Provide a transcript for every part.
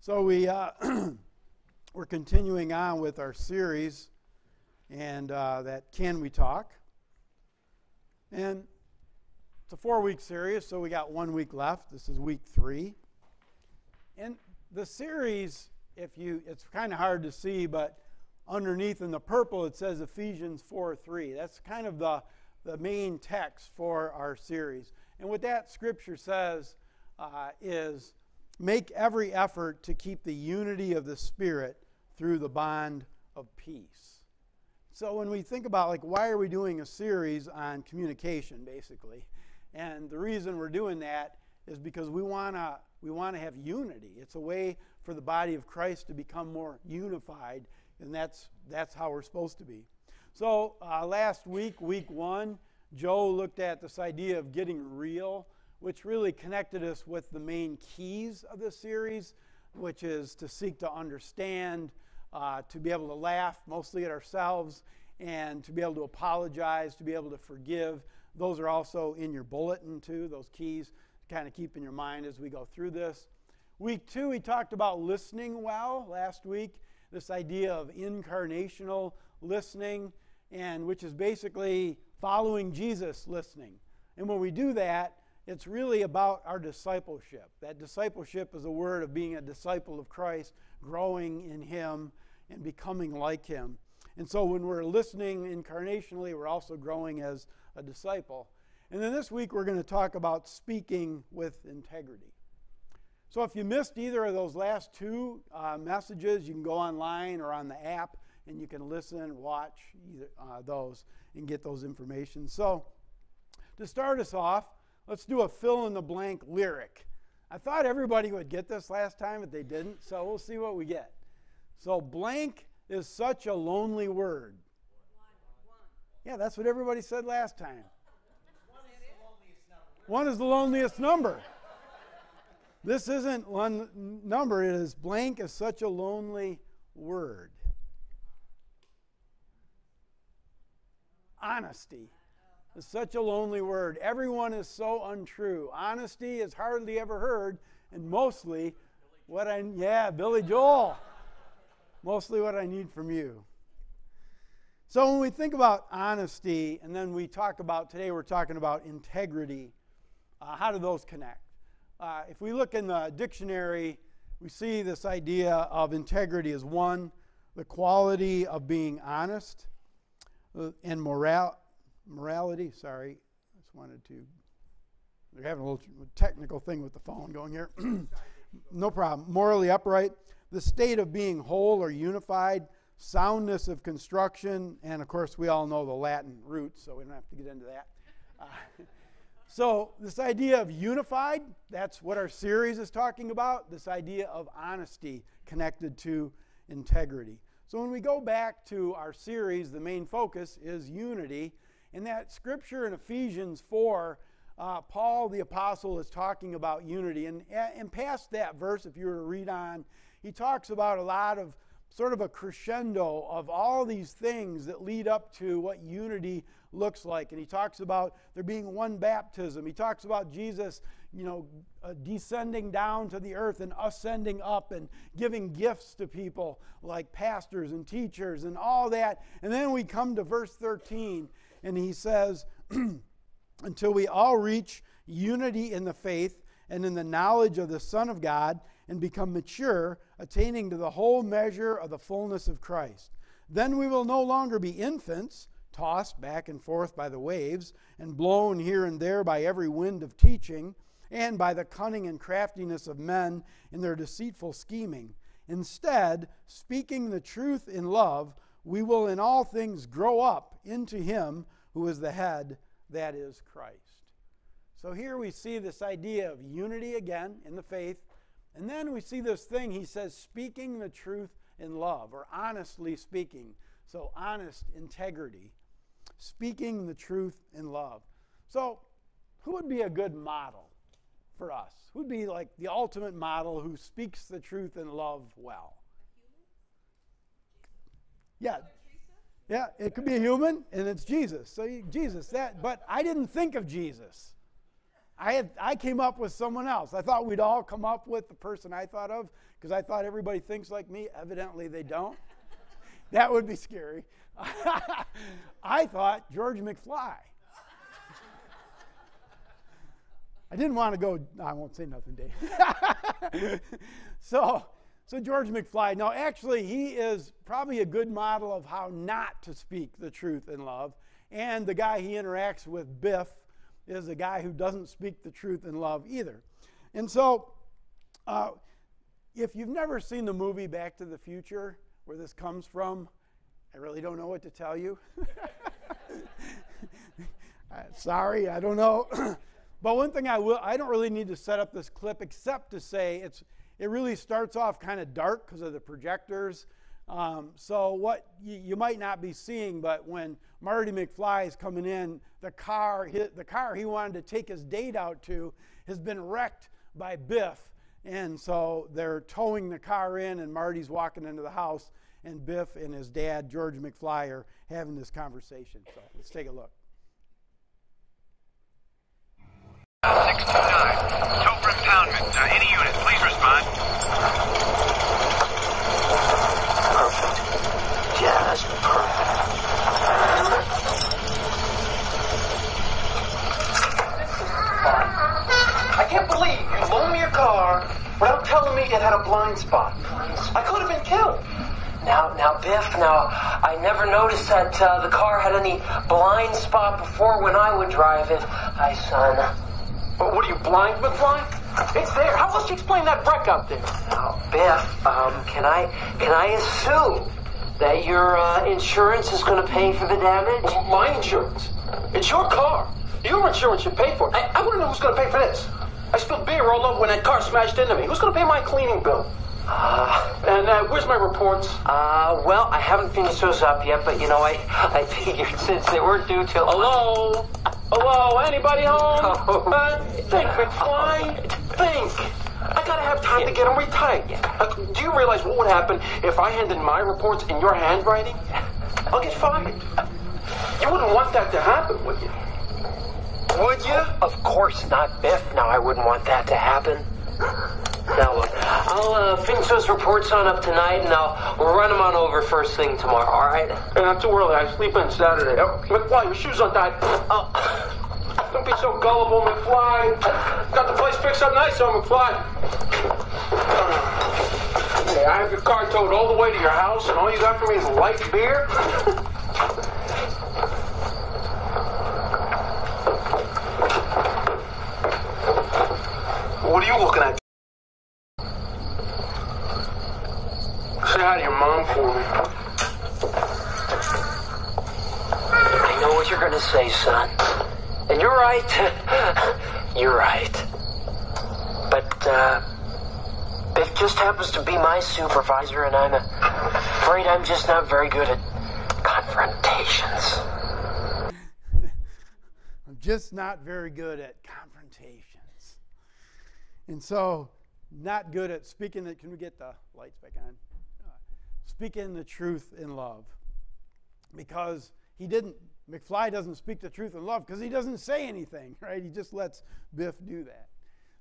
So we're continuing on with our series, and that Can We Talk? And it's a 4-week series, so we got 1 week left. This is week 3. And the series, it's kind of hard to see, but underneath in the purple it says Ephesians 4:3. That's kind of the main text for our series. And what that scripture says is, make every effort to keep the unity of the Spirit through the bond of peace. So when we think about, why are we doing a series on communication, basically? And the reason we're doing that is because we want to have unity. It's a way for the body of Christ to become more unified, and that's how we're supposed to be. So last week, week 1, Joe looked at this idea of getting real, which really connected us with the main keys of this series, which is to seek to understand, to be able to laugh mostly at ourselves, and to be able to apologize, to be able to forgive. Those are also in your bulletin too, those keys to kind of keep in your mind as we go through this. Week 2, we talked about listening well last week, this idea of incarnational listening, and which is basically following Jesus listening. And when we do that, it's really about our discipleship. That discipleship is a word of being a disciple of Christ, growing in Him and becoming like Him. And so when we're listening incarnationally, we're also growing as a disciple. And then this week we're going to talk about speaking with integrity. So if you missed either of those last 2 messages, you can go online or on the app and you can listen, watch either those and get those information. So to start us off, let's do a fill-in-the-blank lyric. I thought everybody would get this last time, but they didn't, so we'll see what we get. So blank is such a lonely word. Yeah, that's what everybody said last time. 1 is the loneliest number. This isn't one number. It is blank is such a lonely word. Honesty is such a lonely word. Everyone is so untrue. Honesty is hardly ever heard, and mostly Billy Joel. Mostly what I need from you. So when we think about honesty, and then today we're talking about integrity, how do those connect? If we look in the dictionary, we see this idea of integrity as 1, the quality of being honest, and morality, sorry. We're having a little technical thing with the phone going here. No problem. Morally upright, the state of being whole or unified, soundness of construction, and of course we all know the Latin roots, so we don't have to get into that. So this idea of unified, that's what our series is talking about, this idea of honesty connected to integrity. So when we go back to our series, the main focus is unity. In that scripture in Ephesians 4, Paul the apostle is talking about unity. And past that verse, if you were to read on, he talks about a lot of sort of a crescendo of all these things that lead up to what unity looks like. And he talks about there being one baptism. He talks about Jesus, descending down to the earth and ascending up and giving gifts to people like pastors and teachers and all that. And then we come to verse 13 and he says, until we all reach unity in the faith and in the knowledge of the Son of God and become mature, attaining to the whole measure of the fullness of Christ. Then we will no longer be infants, tossed back and forth by the waves and blown here and there by every wind of teaching and by the cunning and craftiness of men in their deceitful scheming. Instead, speaking the truth in love, we will in all things grow up into Him who is the head, that is Christ. So here we see this idea of unity again in the faith. And then we see this thing, he says, speaking the truth in love, or honestly speaking. So honest integrity. Speaking the truth in love. So who would be a good model for us? Who would be like the ultimate model who speaks the truth in love well? Yeah. Yeah, it could be a human, and it's Jesus. So Jesus, but I didn't think of Jesus. I came up with someone else. I thought we'd all come up with the person I thought of because I thought everybody thinks like me. Evidently, they don't. That would be scary. I thought George McFly. I didn't want to go. No, I won't say nothing, Dave. So George McFly. Now, actually, he is probably a good model of how not to speak the truth in love. And the guy he interacts with, Biff, is a guy who doesn't speak the truth in love either. And so, if you've never seen the movie Back to the Future, where this comes from, I really don't know what to tell you. Sorry, I don't know. But one thing I don't really need to set up this clip except to say it really starts off kind of dark because of the projectors. So what you might not be seeing, but when Marty McFly is coming in, the car he wanted to take his date out to has been wrecked by Biff. And so they're towing the car in, and Marty's walking into the house, and Biff and his dad, George McFly, are having this conversation. So let's take a look. 629, tow for impoundment. Any unit, please respond. Perfect. Just perfect. This is fun. I can't believe you loaned me your car without telling me it had a blind spot. I could have been killed. Now, Biff, I never noticed that the car had any blind spot before when I would drive it. Hi, son. What are you, blind, McFly? It's there. How else do you explain that wreck out there? Now, Biff, can I assume that your insurance is going to pay for the damage? My insurance? It's your car. Your insurance should pay for it. I want to know who's going to pay for this. I spilled beer all over when that car smashed into me. Who's going to pay my cleaning bill? And where's my reports? Well, I haven't finished those up yet, but I figured since they weren't due till... Hello? Hello? Anybody home? Think, McFly. Think. I gotta have time to get them retyped. Do you realize what would happen if I handed my reports in your handwriting? I'll get fired. You wouldn't want that to happen, would you? Would you? Of course not, Biff. No, I wouldn't want that to happen. Now, look, I'll finish those reports on up tonight, and I'll run them on over first thing tomorrow, all right? Not too early. I sleep in Saturday. Oh, McFly, your shoes untied. Oh. Don't be so gullible, McFly. Got the place fixed up nice, though, McFly. Hey, I have your car towed all the way to your house, and all you got for me is light beer? What are you looking at? Say hi to your mom for me. I know what you're going to say, son. And you're right. You're right. But, Biff just happens to be my supervisor, and I'm afraid I'm just not very good at confrontations. I'm just not very good at confrontations. And so, not good at speaking the, can we get the lights back on? Speaking the truth in love. Because McFly doesn't speak the truth in love because he doesn't say anything, right? He just lets Biff do that.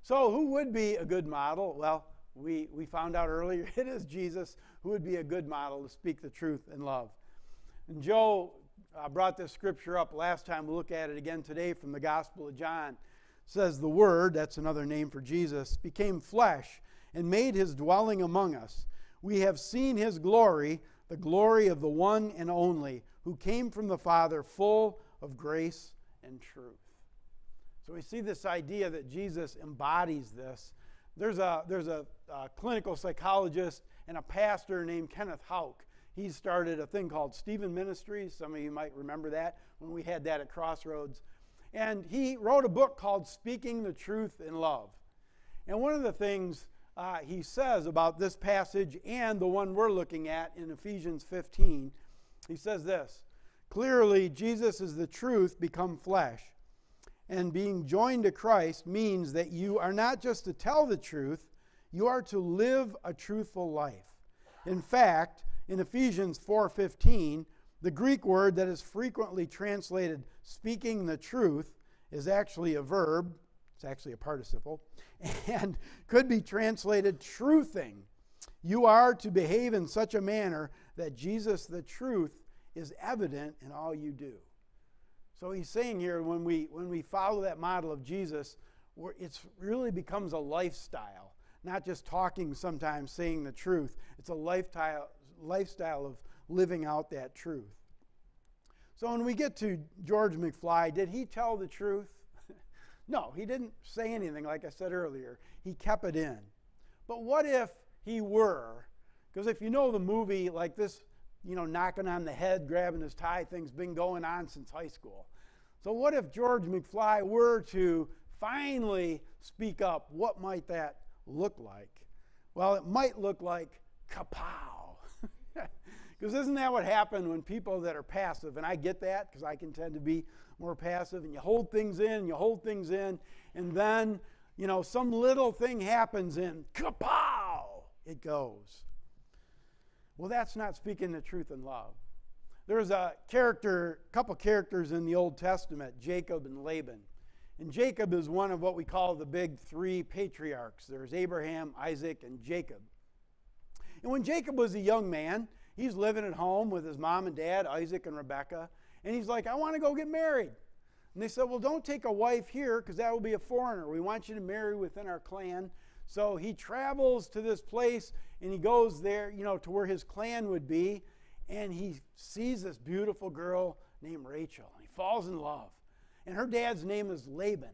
So who would be a good model? Well, we found out earlier it is Jesus who would be a good model to speak the truth in love. And Joe brought this scripture up last time. We'll look at it again today from the Gospel of John. It says, the Word, that's another name for Jesus, became flesh and made his dwelling among us. We have seen his glory, the glory of the one and only, who came from the Father, full of grace and truth. So we see this idea that Jesus embodies this. There's a clinical psychologist and a pastor named Kenneth Houck. He started a thing called Stephen Ministries. Some of you might remember that when we had that at Crossroads. And he wrote a book called Speaking the Truth in Love. And one of the things he says about this passage and the one we're looking at in Ephesians 15, he says this, clearly Jesus is the truth become flesh, and being joined to Christ means that you are not just to tell the truth, you are to live a truthful life. In fact, in Ephesians 4:15, the Greek word that is frequently translated speaking the truth is actually a verb, It's actually a participle. And could be translated truthing. You are to behave in such a manner that Jesus, the truth, is evident in all you do. So he's saying here, when we follow that model of Jesus, it really becomes a lifestyle. Not just talking sometimes, saying the truth. It's a lifestyle of living out that truth. So when we get to George McFly, did he tell the truth? No, he didn't say anything, like I said earlier. He kept it in. But what if he were? Because if you know the movie, like this, knocking on the head, grabbing his tie thing's been going on since high school. So what if George McFly were to finally speak up? What might that look like? Well, it might look like kapow. Because isn't that what happened when people that are passive, and I get that because I can tend to be more passive, and you hold things in, and then, some little thing happens and kapow, it goes. Well, that's not speaking the truth in love. There's a couple characters in the Old Testament, Jacob and Laban. And Jacob is one of what we call the big three patriarchs. There's Abraham, Isaac, and Jacob. And when Jacob was a young man, he's living at home with his mom and dad, Isaac and Rebekah. And he's like, I want to go get married. And they said, well, don't take a wife here because that will be a foreigner. We want you to marry within our clan. So he travels to this place and he goes there, to where his clan would be. And he sees this beautiful girl named Rachel. And he falls in love. And her dad's name is Laban.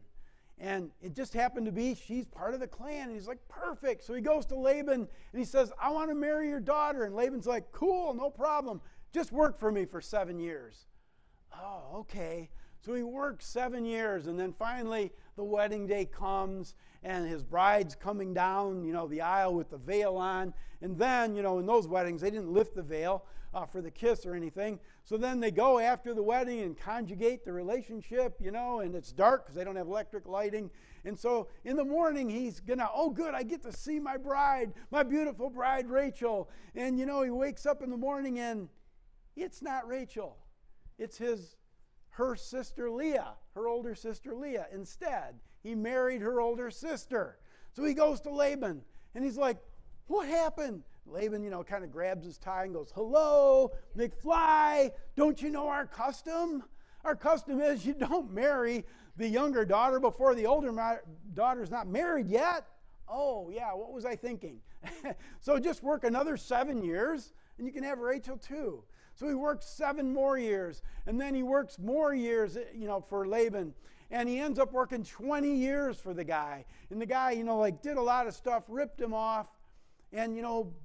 And it just happened to be she's part of the clan. And he's like, perfect. So he goes to Laban and he says, I want to marry your daughter. And Laban's like, cool, no problem. Just work for me for 7 years. Oh, okay. So he works 7 years, and then finally the wedding day comes, and his bride's coming down, the aisle with the veil on. And then, in those weddings, they didn't lift the veil for the kiss or anything. So then they go after the wedding and conjugate the relationship, and it's dark because they don't have electric lighting. And so in the morning, he's gonna, oh good, I get to see my bride, my beautiful bride, Rachel. And, he wakes up in the morning and it's not Rachel. It's her sister Leah, her older sister Leah. Instead, he married her older sister. So he goes to Laban, and he's like, what happened? Laban, kind of grabs his tie and goes, hello, McFly, don't you know our custom? Our custom is you don't marry the younger daughter before the older daughter's not married yet. Oh, yeah, what was I thinking? So just work another 7 years, and you can have Rachel too. So he works 7 more years, and then he works more years, for Laban. And he ends up working 20 years for the guy. And the guy, did a lot of stuff, ripped him off. And,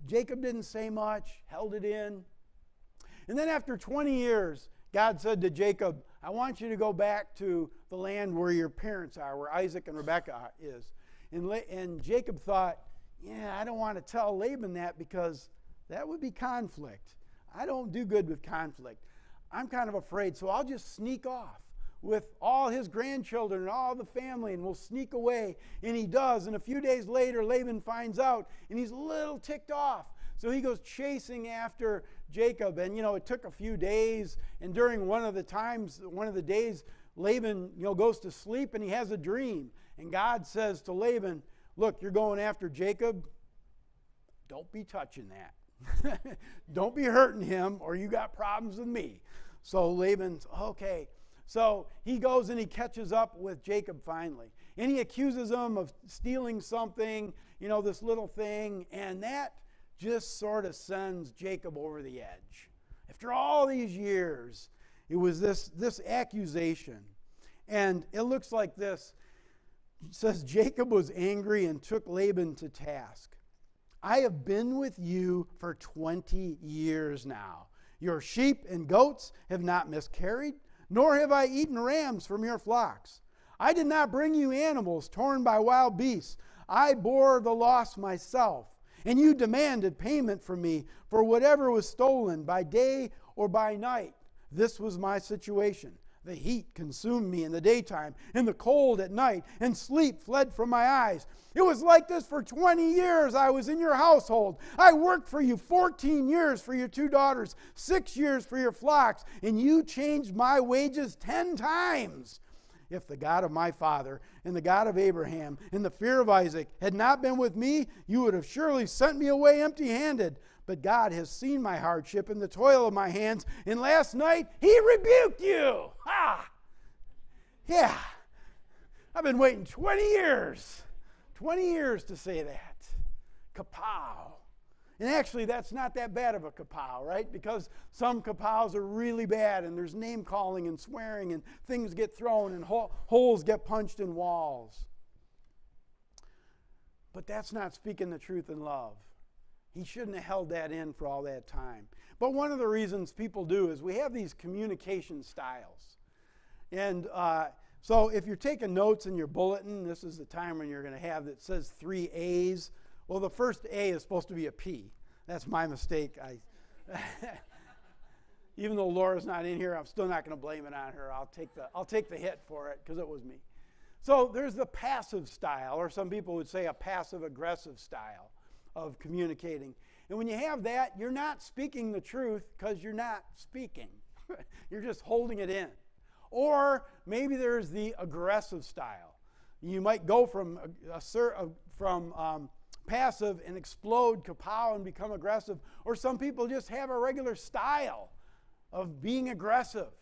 Jacob didn't say much, held it in. And then after 20 years, God said to Jacob, I want you to go back to the land where your parents are, where Isaac and Rebekah is. And Jacob thought, yeah, I don't want to tell Laban that because that would be conflict. I don't do good with conflict. I'm kind of afraid, so I'll just sneak off with all his grandchildren and all the family, and we'll sneak away. And he does, and a few days later, Laban finds out, and he's a little ticked off. So he goes chasing after Jacob, and, it took a few days, and during one of the days, Laban, goes to sleep, and he has a dream. And God says to Laban, look, you're going after Jacob. Don't be touching that. Don't be hurting him or you got problems with me. So Laban's, okay. So he goes and he catches up with Jacob finally. And he accuses him of stealing something, this little thing. And that just sort of sends Jacob over the edge. After all these years, it was this accusation. And it looks like this. It says, Jacob was angry and took Laban to task. I have been with you for 20 years now. Your sheep and goats have not miscarried, nor have I eaten rams from your flocks. I did not bring you animals torn by wild beasts. I bore the loss myself, and you demanded payment from me for whatever was stolen by day or by night. This was my situation. The heat consumed me in the daytime, and the cold at night, and sleep fled from my eyes. It was like this for 20 years I was in your household. I worked for you 14 years for your 2 daughters, 6 years for your flocks, and you changed my wages 10 times. if the God of my father and the God of Abraham and the fear of Isaac had not been with me, you would have surely sent me away empty-handed. But God has seen my hardship and the toil of my hands, and last night he rebuked you. Ha! Yeah. I've been waiting 20 years to say that. Kapow. And actually, that's not that bad of a kapow, right? Because some kapows are really bad, and there's name calling and swearing, and things get thrown, and holes get punched in walls. But that's not speaking the truth in love. He shouldn't have held that in for all that time. But one of the reasons people do is we have these communication styles. And so if you're taking notes in your bulletin, this is the time when you're going to have that says 3 A's. Well, the first A is supposed to be a P. That's my mistake. Even though Laura's not in here, I'm still not going to blame it on her. I'll take the hit for it because it was me. So there's the passive style, or some people would say a passive-aggressive style of communicating. And when you have that, you're not speaking the truth because you're not speaking. You're just holding it in. Or maybe there's the aggressive style. You might go from passive and explode, kapow, and become aggressive. Or some people just have a regular style of being aggressive.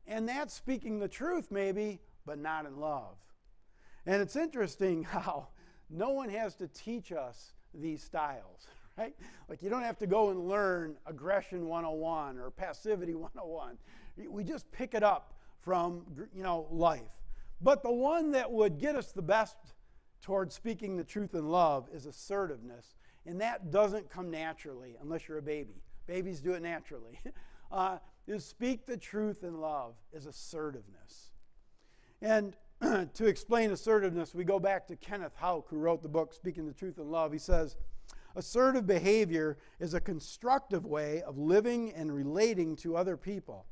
And that's speaking the truth maybe, but not in love. And it's interesting how no one has to teach us these styles, right? Like you don't have to go and learn aggression 101 or passivity 101. We just pick it up from, life. But the one that would get us the best towards speaking the truth in love is assertiveness. And that doesn't come naturally unless you're a baby. Babies do it naturally. Is speak the truth in love is assertiveness. And to explain assertiveness, we go back to Kenneth Houck, who wrote the book Speaking the Truth in Love. He says, assertive behavior is a constructive way of living and relating to other people.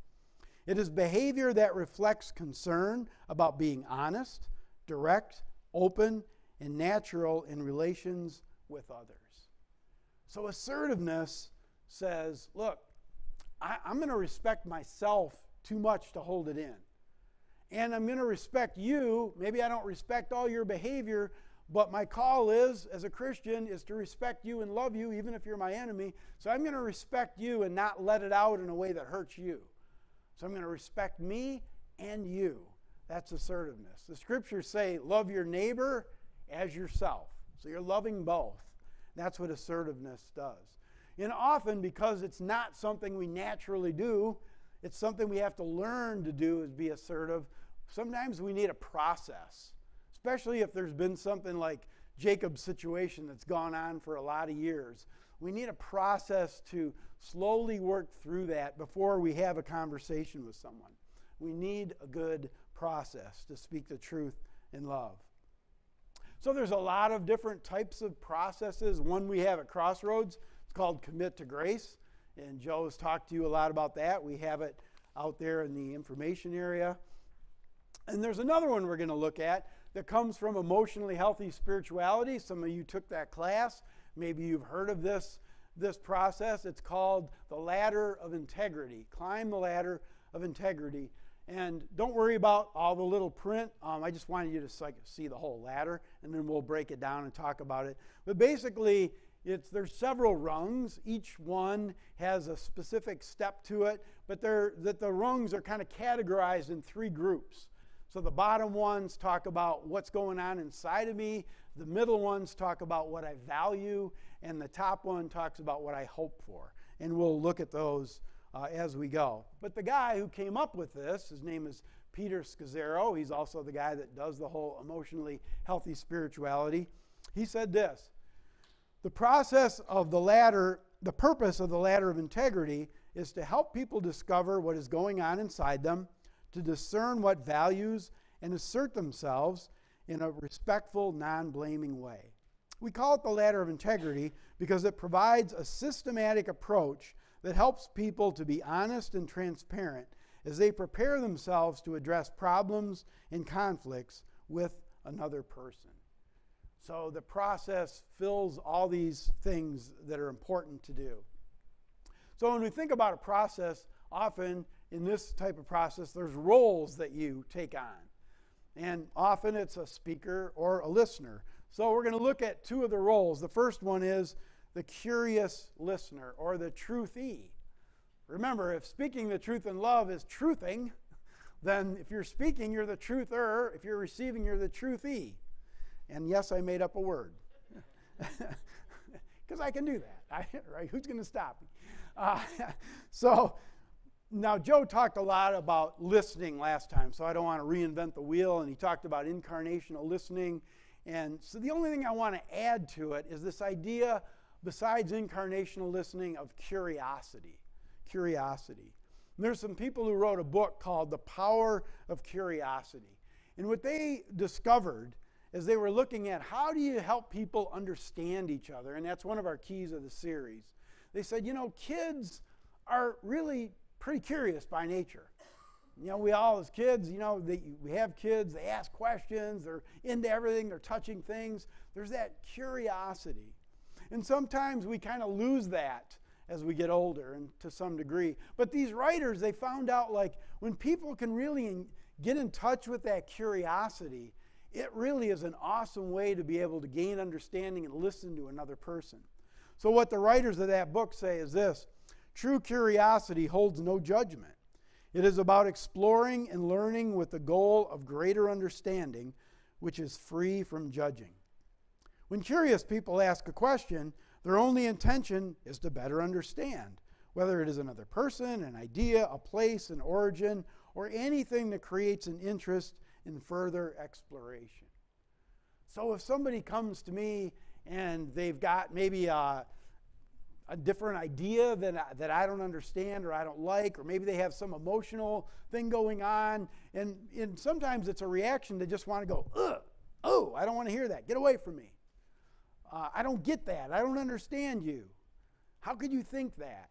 It is behavior that reflects concern about being honest, direct, open, and natural in relations with others. So assertiveness says, look, I'm going to respect myself too much to hold it in. And I'm going to respect you. Maybe I don't respect all your behavior, but my call is, as a Christian, is to respect you and love you, even if you're my enemy. So I'm going to respect you and not let it out in a way that hurts you. So I'm going to respect me and you. That's assertiveness. The scriptures say, love your neighbor as yourself. So you're loving both. That's what assertiveness does. And often, because it's not something we naturally do, it's something we have to learn to do, is be assertive. Sometimes we need a process, especially if there's been something like Jacob's situation that's gone on for a lot of years. We need a process to slowly work through that before we have a conversation with someone. We need a good process to speak the truth in love. So there's a lot of different types of processes. One we have at Crossroads, it's called Commit to Grace. And Joe has talked to you a lot about that. We have it out there in the information area. And there's another one we're going to look at that comes from Emotionally Healthy Spirituality. Some of you took that class. Maybe you've heard of this process. It's called the Ladder of Integrity. Climb the Ladder of Integrity. And don't worry about all the little print. I just wanted you to see the whole ladder, and then we'll break it down and talk about it. But basically, there's several rungs. Each one has a specific step to it, but the rungs are kind of categorized in 3 groups. So the bottom ones talk about what's going on inside of me. The middle ones talk about what I value, and the top one talks about what I hope for. And we'll look at those as we go. But the guy who came up with this, his name is Peter Scazzero. He's also the guy that does the whole Emotionally Healthy Spirituality. He said this: the purpose of the ladder of integrity is to help people discover what is going on inside them, to discern what values, and assert themselves in a respectful, non-blaming way. We call it the ladder of integrity because it provides a systematic approach that helps people to be honest and transparent as they prepare themselves to address problems and conflicts with another person. So the process fills all these things that are important to do. So when we think about a process, often in this type of process, there's roles that you take on. And often it's a speaker or a listener. So we're going to look at two of the roles. The first one is the curious listener, or the truthee. Remember, if speaking the truth in love is truthing, then if you're speaking, you're the truther. If you're receiving, you're the truthee. And yes, I made up a word. Because I can do that, right? Who's going to stop me? So now Joe talked a lot about listening last time, so I don't want to reinvent the wheel. And he talked about incarnational listening. And so the only thing I want to add to it is this idea, besides incarnational listening, of curiosity. Curiosity. And there's some people who wrote a book called The Power of Curiosity. And what they discovered as they were looking at how do you help people understand each other, and that's one of our keys of the series. They said, kids are really pretty curious by nature. We all as kids, we have kids, they ask questions, they're into everything, they're touching things. There's that curiosity. And sometimes we kind of lose that as we get older, and to some degree. But these writers, they found out, like, when people can really get in touch with that curiosity, it really is an awesome way to be able to gain understanding and listen to another person. So what the writers of that book say is this: true curiosity holds no judgment. It is about exploring and learning with the goal of greater understanding, which is free from judging. When curious people ask a question, their only intention is to better understand, whether it is another person, an idea, a place, an origin, or anything that creates an interest in further exploration. So if somebody comes to me and they've got maybe a different idea that I don't understand or I don't like, or maybe they have some emotional thing going on, and sometimes it's a reaction to just want to go, ugh, oh, I don't want to hear that. Get away from me. I don't get that. I don't understand you. How could you think that?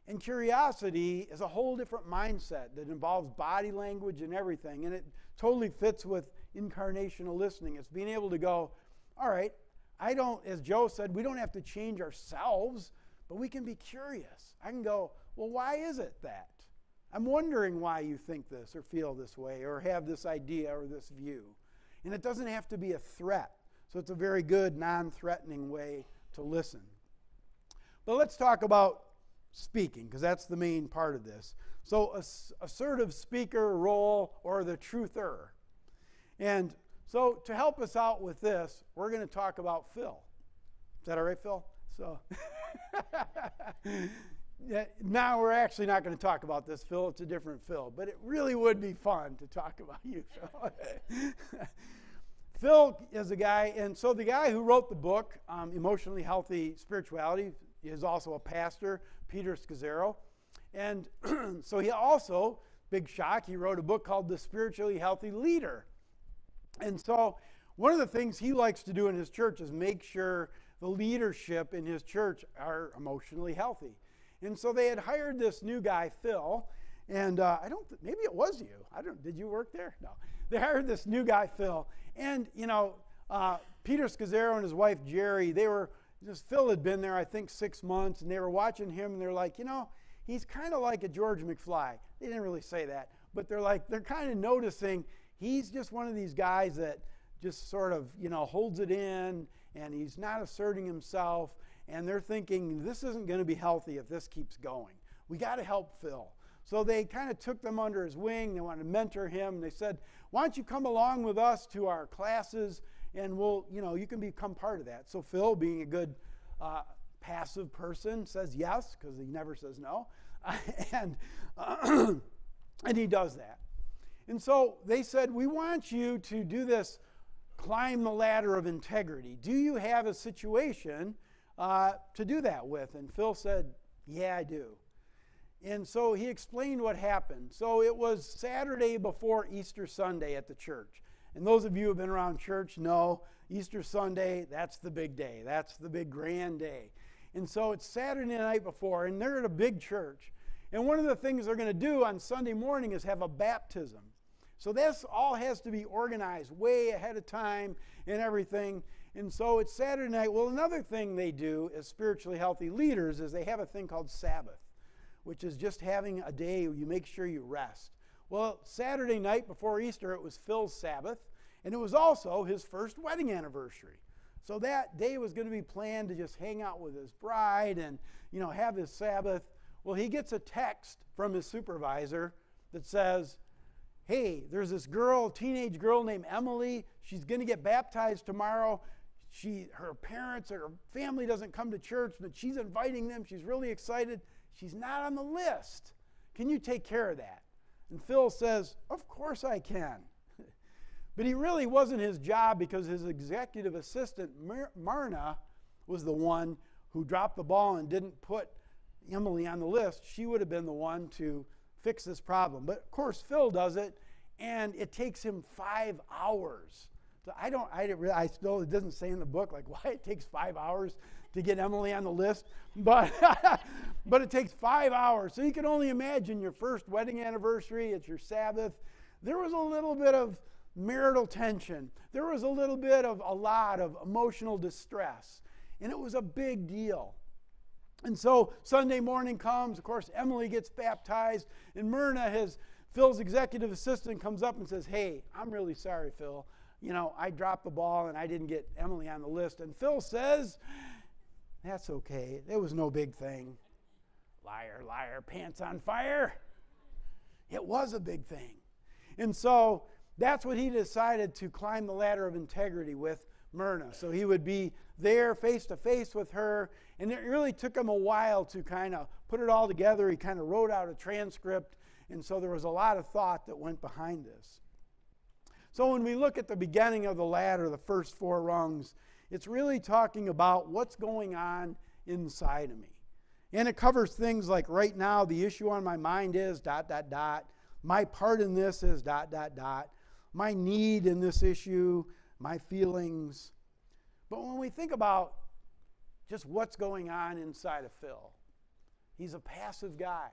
And curiosity is a whole different mindset that involves body language and everything, and it totally fits with incarnational listening. It's being able to go, all right, as Joe said, we don't have to change ourselves, but we can be curious. I can go, well, why is it that? I'm wondering why you think this or feel this way or have this idea or this view. And it doesn't have to be a threat. So it's a very good, non-threatening way to listen. But let's talk about speaking, because that's the main part of this. So assertive speaker role, or the truther. And so to help us out with this, we're going to talk about Phil. Is that all right, Phil? So now we're actually not going to talk about this, Phil. It's a different Phil. But it really would be fun to talk about you, Phil. Phil is a guy, and so the guy who wrote the book, Emotionally Healthy Spirituality, is also a pastor, Peter Scazzero. And so he also, big shock, he wrote a book called The Spiritually Healthy Leader. And so one of the things he likes to do in his church is make sure the leadership in his church are emotionally healthy. And so they had hired this new guy, Phil, and maybe it was you. Did you work there? No. They hired this new guy, Phil. And, Peter Scazzero and his wife, Jerry, Phil had been there, I think, 6 months, and they were watching him, and they're like, he's kind of like a George McFly. They didn't really say that, but they're kind of noticing he's just one of these guys that just sort of, holds it in, and he's not asserting himself, and they're thinking, this isn't going to be healthy if this keeps going. We got to help Phil. So they kind of took them under his wing. They wanted to mentor him. They said, why don't you come along with us to our classes, and you can become part of that. So Phil, being a good passive person, says yes, because he never says no. And he does that. And so they said, we want you to do this, climb the ladder of integrity. Do you have a situation to do that with? And Phil said, yeah, I do. And so he explained what happened. So it was Saturday before Easter Sunday at the church. And those of you who have been around church know Easter Sunday, that's the big day. That's the big grand day. And so it's Saturday night before, and they're at a big church. And one of the things they're going to do on Sunday morning is have a baptism. So this all has to be organized way ahead of time and everything. And so it's Saturday night. Well, another thing they do as spiritually healthy leaders is they have a thing called Sabbath, which is just having a day where you make sure you rest. Well, Saturday night before Easter, it was Phil's Sabbath, and it was also his first wedding anniversary. So that day was going to be planned to just hang out with his bride and, have his Sabbath. Well, he gets a text from his supervisor that says, hey, there's this girl, teenage girl named Emily. She's going to get baptized tomorrow. Her parents or her family doesn't come to church, but she's inviting them. She's really excited. She's not on the list. Can you take care of that? And Phil says, of course I can. But he really wasn't his job, because his executive assistant, Myrna, was the one who dropped the ball and didn't put Emily on the list. She would have been the one to fix this problem. But of course, Phil does it, and it takes him 5 hours. So I still, it doesn't say in the book like why it takes 5 hours to get Emily on the list, but but it takes 5 hours. So you can only imagine your first wedding anniversary, it's your Sabbath. There was a little bit of marital tension. There was a lot of emotional distress, and it was a big deal. And so Sunday morning comes, of course, Emily gets baptized, and Myrna, Phil's executive assistant, comes up and says, hey, I'm really sorry, Phil. I dropped the ball and I didn't get Emily on the list. And Phil says, that's okay. It was no big thing. Liar, liar, pants on fire. It was a big thing. And so that's what he decided to climb the ladder of integrity with Myrna. So he would be there face to face with her. And it really took him a while to kind of put it all together. He kind of wrote out a transcript. And so there was a lot of thought that went behind this. So when we look at the beginning of the ladder, the first 4 rungs, it's really talking about what's going on inside of me. And it covers things like, right now, the issue on my mind is ... My part in this is ... My need in this issue, my feelings. But when we think about just what's going on inside of Phil, he's a passive guy.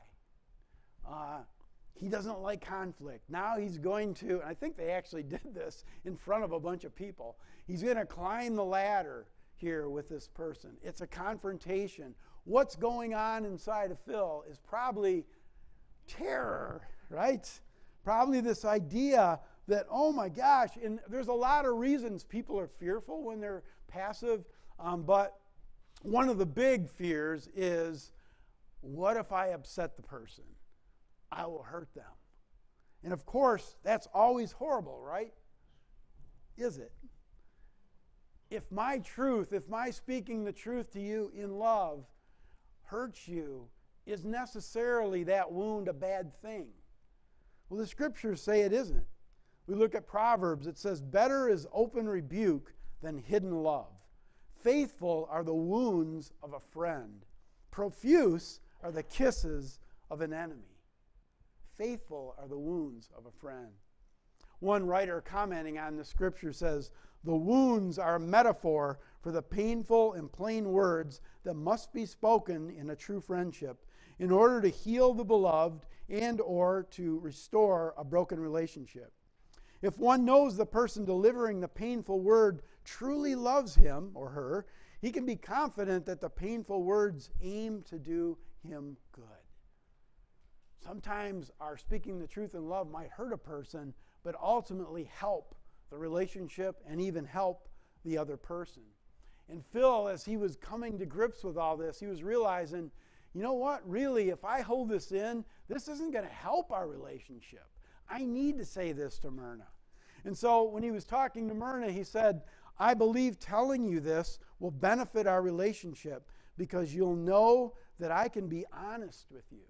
He doesn't like conflict. Now he's going to, and I think they actually did this in front of a bunch of people, he's going to climb the ladder here with this person. It's a confrontation. What's going on inside of Phil is probably terror, right? Probably this idea that, oh my gosh, and there's a lot of reasons people are fearful when they're passive, but one of the big fears is, what if I upset the person? I will hurt them. And of course, that's always horrible, right? Is it? If my speaking the truth to you in love hurts you, is necessarily that wound a bad thing? Well, the scriptures say it isn't. We look at Proverbs, it says, better is open rebuke than hidden love. Faithful are the wounds of a friend. Profuse are the kisses of an enemy. Faithful are the wounds of a friend. One writer commenting on the scripture says, the wounds are a metaphor for the painful and plain words that must be spoken in a true friendship in order to heal the beloved and or to restore a broken relationship. If one knows the person delivering the painful word truly loves him or her, he can be confident that the painful words aim to do him good. Sometimes our speaking the truth in love might hurt a person, but ultimately help the relationship and even help the other person. And Phil, as he was coming to grips with all this, he was realizing, you know what, really, if I hold this in, this isn't going to help our relationship. I need to say this to Myrna. And so when he was talking to Myrna, he said, I believe telling you this will benefit our relationship because you'll know that I can be honest with you.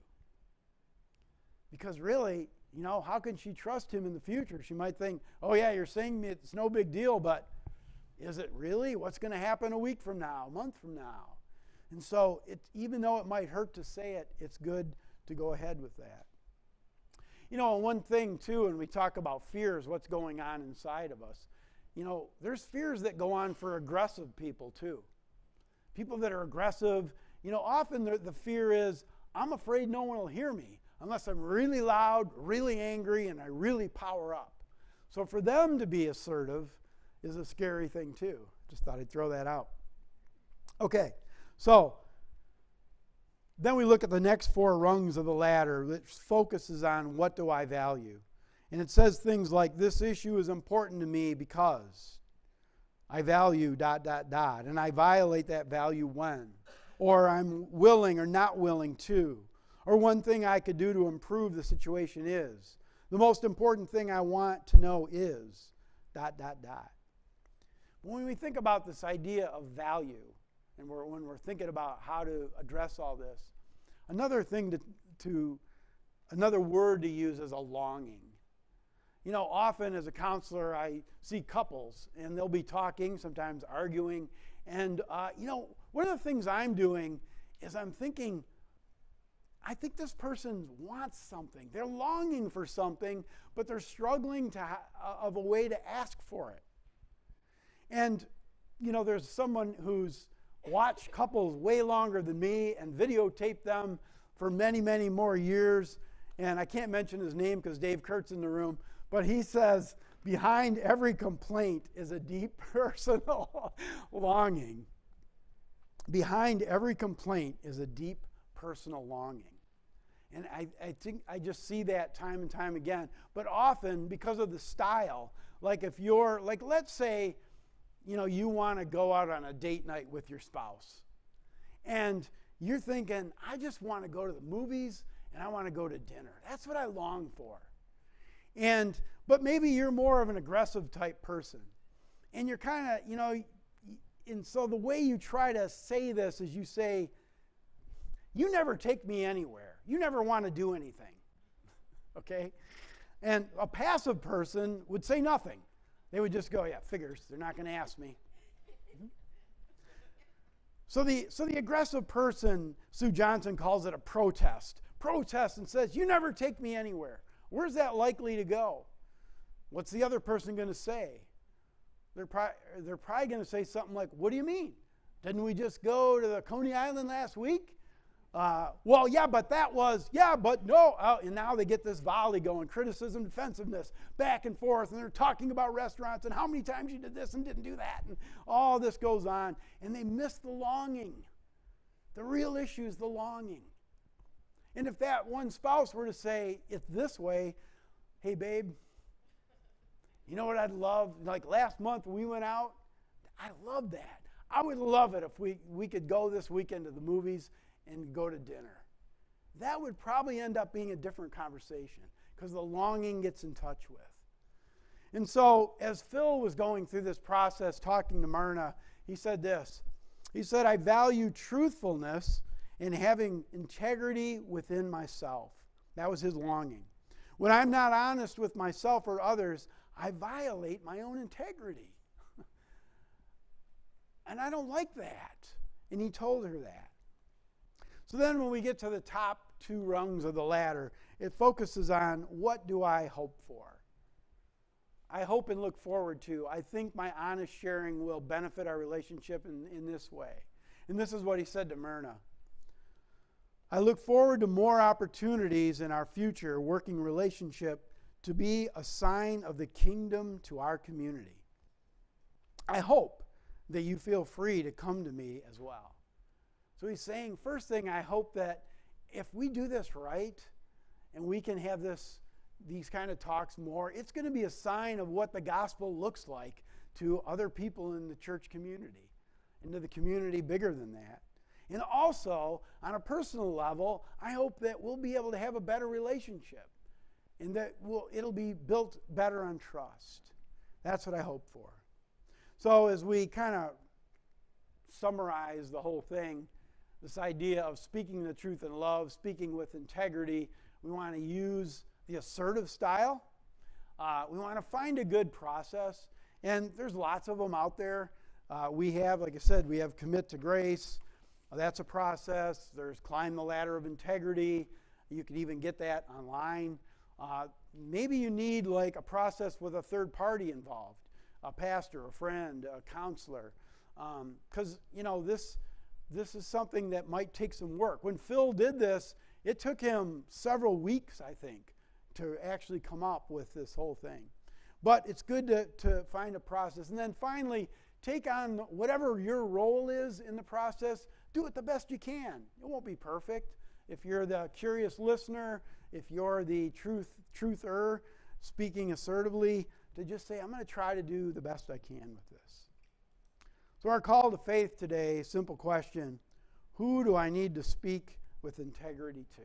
Because really, how can she trust him in the future? She might think, oh yeah, you're saying it's no big deal, but is it really? What's going to happen a week from now, a month from now? And so even though it might hurt to say it, it's good to go ahead with that. One thing too, when we talk about fears, what's going on inside of us, there's fears that go on for aggressive people too. People that are aggressive, often the fear is, I'm afraid no one will hear me unless I'm really loud, really angry, and I really power up. So for them to be assertive is a scary thing too. Just thought I'd throw that out. Okay, so Then we look at the next 4 rungs of the ladder that focuses on what do I value. And it says things like, this issue is important to me because I value ... and I violate that value when. Or I'm willing or not willing to. Or one thing I could do to improve the situation is. The most important thing I want to know is ... When we think about this idea of value, and when we're thinking about how to address all this, another thing another word to use is a longing. You know, often as a counselor, I see couples, and they'll be talking, sometimes arguing, and you know, one of the things I'm doing is I'm thinking, I think this person wants something. They're longing for something, but they're struggling of a way to ask for it. And, you know, there's someone who's watched couples way longer than me and videotaped them for many, many more years. And I can't mention his name because Dave Kurt's in the room, but he says, behind every complaint is a deep personal longing. Behind every complaint is a deep personal longing. And I think I just see that time and time again. But often, because of the style, like if you're, like let's say, you know, you want to go out on a date night with your spouse. And you're thinking, I just want to go to the movies and I want to go to dinner. That's what I long for. But maybe you're more of an aggressive type person. And you're kind of, you know, and so the way you try to say this is you say, you never take me anywhere. You never want to do anything. Okay? And a passive person would say nothing. They would just go, yeah, figures. They're not going to ask me. So the aggressive person, Sue Johnson calls it a protest. Protest and says, you never take me anywhere. Where's that likely to go? What's the other person going to say? They're probably going to say something like, what do you mean? Didn't we just go to the Coney Island last week? Well, yeah, but that was, yeah, but no. And now they get this volley going, criticism, defensiveness, back and forth, and they're talking about restaurants and how many times you did this and didn't do that, and all this goes on, and they miss the longing. The real issue is the longing. And if that one spouse were to say it this way, hey, babe, you know what I'd love? Like last month we went out. I love that. I would love it if we could go this weekend to the movies and go to dinner. That would probably end up being a different conversation because the longing gets in touch with. And so as Phil was going through this process talking to Myrna, he said this. He said, I value truthfulness and having integrity within myself. That was his longing. When I'm not honest with myself or others, I violate my own integrity. And I don't like that. And he told her that. So then when we get to the top 2 rungs of the ladder, it focuses on what do I hope for? I hope and look forward to. I think my honest sharing will benefit our relationship in this way. And this is what he said to Myrna. I look forward to more opportunities in our future working relationship to be a sign of the kingdom to our community. I hope that you feel free to come to me as well. So he's saying, first thing, I hope that if we do this right and we can have these kind of talks more, it's going to be a sign of what the gospel looks like to other people in the church community and to the community bigger than that. And also, on a personal level, I hope that we'll be able to have a better relationship and that it'll be built better on trust. That's what I hope for. So as we kind of summarize the whole thing, this idea of speaking the truth in love, speaking with integrity, we want to use the assertive style. We want to find a good process, and there's lots of them out there. We have, like I said, we have Commit to Grace. That's a process. There's Climb the Ladder of Integrity. You can even get that online. Maybe you need like a process with a third party involved, a pastor, a friend, a counselor, because you know this is something that might take some work. When Phil did this, it took him several weeks, I think, to actually come up with this whole thing. But it's good to find a process. And then finally, take on whatever your role is in the process. do it the best you can. It won't be perfect. If you're the curious listener, if you're the truther speaking assertively, to just say, I'm going to try to do the best I can with this. So our call to faith today, simple question, who do I need to speak with integrity to?